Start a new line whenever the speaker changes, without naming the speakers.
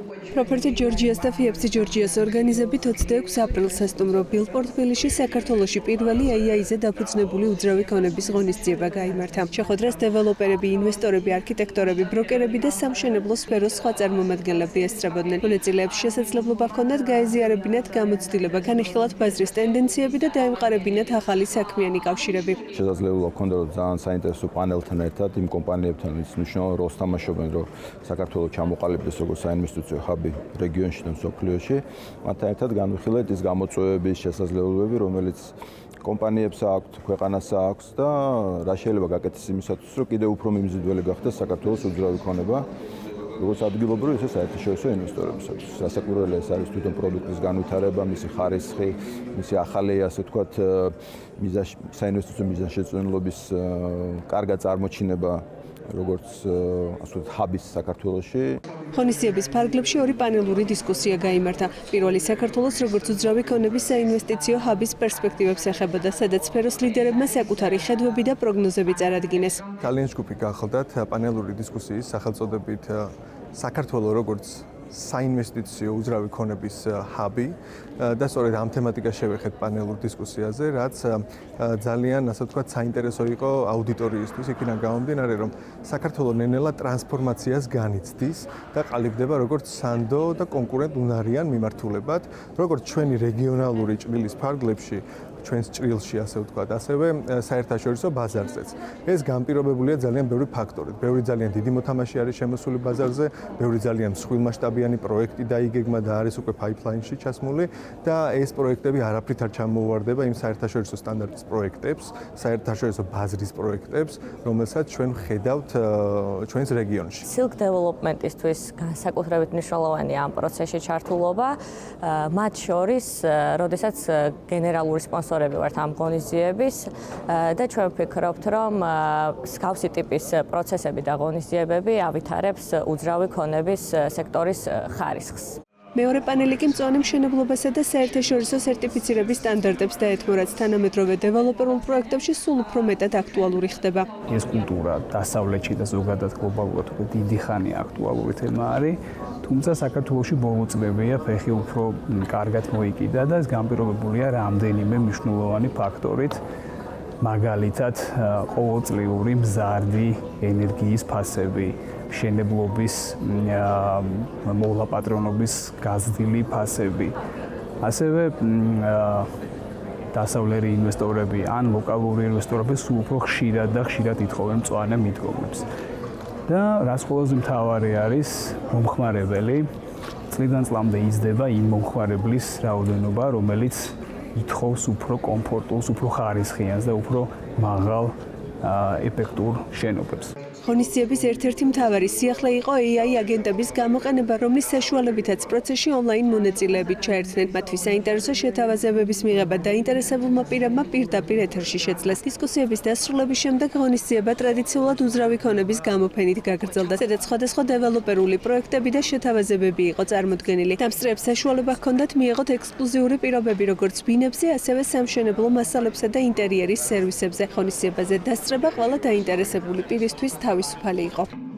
Property Georgias და FIEPSI Georgias ორგანიზებით 26 აპრილს სასტუმრო Billboard თბილისში საქართველოში პირველი AI-ზე დაფუძნებული უძრავი ქონების ღონისძიება გაიმართა. შეხვედრას დეველოპერები, ინვესტორები, არქიტექტორები, ბროკერები და სამშენებლო სფეროს სხვა წარმომადგენლები ესწრებოდნენ. მონაწილეებს შესაძლებლობა ჰქონდათ გაეზიარებინათ გამოცდილება, განიხილათ ბაზრის ტენდენციები და დაემყარებინათ ახალი საქმიანი კავშირები.
შესაძლებლობა ჰქონდა რომ ძალიან საინტერესო პანელთან ერთად იმ კომპანიებთან, ვინც მნიშვნელოვან როლს თამაშობენ, რომ საქართველოს ჩამოყალიბდეს როგორც საინვესტიციო ჰაბი რეგიონში და მსოფლიოში, მათთან ერთად განვიხილეთ ის გამოწვევების შესაძლებლობები, რომელიც კომპანიებს აქვთ, ქვეყანას აქვს და რა შეიძლება გაკეთდეს იმისათვის, რომ კიდევ უფრო მიმზიდველი გახდეს საქართველოს უძრავი ქონება, როგორც ადგილობრივი, ისე საერთაშორისო ინვესტორებისათვის. სასაკვირველია ეს არის თვითონ პროდუქტის განვითარება, მისი ხარისხი, მისი ახალი, ასე ვთქვათ, საინვესტიციო მიზანშეწონილობის კარგად წარმოჩინება როგორც ასე ვთქვათ, ჰაბის საქართველოში.
ღონისძიების ფარგლებში ორი პანელური დისკუსია გაიმართა. პირველი საქართველოს როგორც უძრავი ქონების საინვესტიციო ჰაბის პერსპექტივებს ეხებოდა, სადაც სფეროს ლიდერებმა საკუთარი ხედვები და პროგნოზები წარადგინეს.
ძალიან ჯგუფი გახლდათ პანელური დისკუსიის სახელწოდებით საქართველოს როგორც საინვესტიციო უძრავი ქონების ჰაბი და სწორედ ამ თემატიკას შევეხეთ პანელურ დისკუსიაზე, რაც ძალიან, ასე ვთქვათ, საინტერესო იყო აუდიტორიისთვის, იქიდან გამომდინარე, რომ საქართველოს ნენელა ტრანსფორმაციას განიცდის და ყალიბდება როგორც სანდო და კონკურენტ უნარიან მიმართულებად, როგორც ჩვენი რეგიონალური ჭრილის ფარგლებში ჩვენს ჭრილში, ასე ვთქვათ, ასევე საერთაშორისო ბაზარზეც. ეს განპირობებულია ძალიან ბევრი ფაქტორით. ბევრი ძალიან დიდი მოთამაშე არის შემოსული ბაზარზე, ბევრი ძალიან მსხვილმასშტაბიანი პროექტი დაიგეგმა და არის უკვე pipeline-ში ჩასმული და ეს პროექტები არაფრით არ ჩამოუვარდება იმ საერთაშორისო სტანდარტის პროექტებს, საერთაშორისო ბაზრის პროექტებს, რომელსაც ჩვენ ვხედავთ ჩვენს რეგიონში.
Silk development-ისთვის განსაკუთრებით მნიშვნელოვანია ამ პროცესში ჩართულობა, მათ შორის, როდესაც გენერალური სპონსორები ვართ ამ ღონისძიების და ჩვენ ვფიქრობთ, რომ მსგავსი ტიპის პროცესები და ღონისძიებები ავითარებს უძრავი ქონების სექტორის ხარისხს.
მეორე პანელი კი მწვანე მშენებლობასა და საერთაშორისო სერტიფიცირების სტანდარტებს დაეთმო, რაც თანამედროვე დეველოპერულ პროექტებში სულ უფრო მეტად აქტუალური ხდება.
ეს კულტურა დასავლეთში და ზოგადად გლობალურად უკვე დიდი ხანია აქტუალური თემა არის, თუმცა საქართველოში ბოლო წლებია ფეხი უფრო კარგად მოიკიდა და ეს განპირობებულია რამდენიმე მნიშვნელოვანი ფაქტორით, მაგალითად ყოველწლიური მზარდი ენერგიის ფასები, მშენებლობის მოვლა-პატრონობის გაზრდილი ფასები. ასევე დასავლელი ინვესტორები ან ლოკალური ინვესტორები სულ უფრო ხშირად ითხოვენ მწვანე მიდგომებს. და რაც ყველაზე მთავარი არის მომხმარებელი, წლიდან წლამდე იზრდება იმ მომხმარებლის რაოდენობა, რომელიც ითხოვს უფრო კომფორტულს, უფრო ხარისხიანს და უფრო მაღალ ეფექტურ შენობებს.
ღონისძიების ერთ-ერთი მთავარი სიახლე იყო AI აგენტების გამოყენება, რომლის საშუალებითაც პროცესში ონლაინ მონაწილეებით ჩაერთნენ. მათთვის საინტერესო შეთავაზებების მიღება დაინტერესებულმა პირებმა პირდაპირ ეთერში შეძლეს. დისკუსიების დასრულების შემდეგ ღონისძიება ტრადიციულად უძრავი ქონების გამოფენით გაგრძელდა, სადაც სხვადასხვა დეველოპერული პროექტები და შეთავაზებები იყო წარმოდგენილი. დამსწრეებს საშუალება ჰქონდათ მიეღოთ ექსკლუზიური პირობები როგორც ბინებზე, ასევე სამშენებლო მასალებსა და ინტერიერის სერვისებზე. ღონისძიებაზე დასწრება ყველა დაინტერესებული პირისთვის თავისუფალი იყო.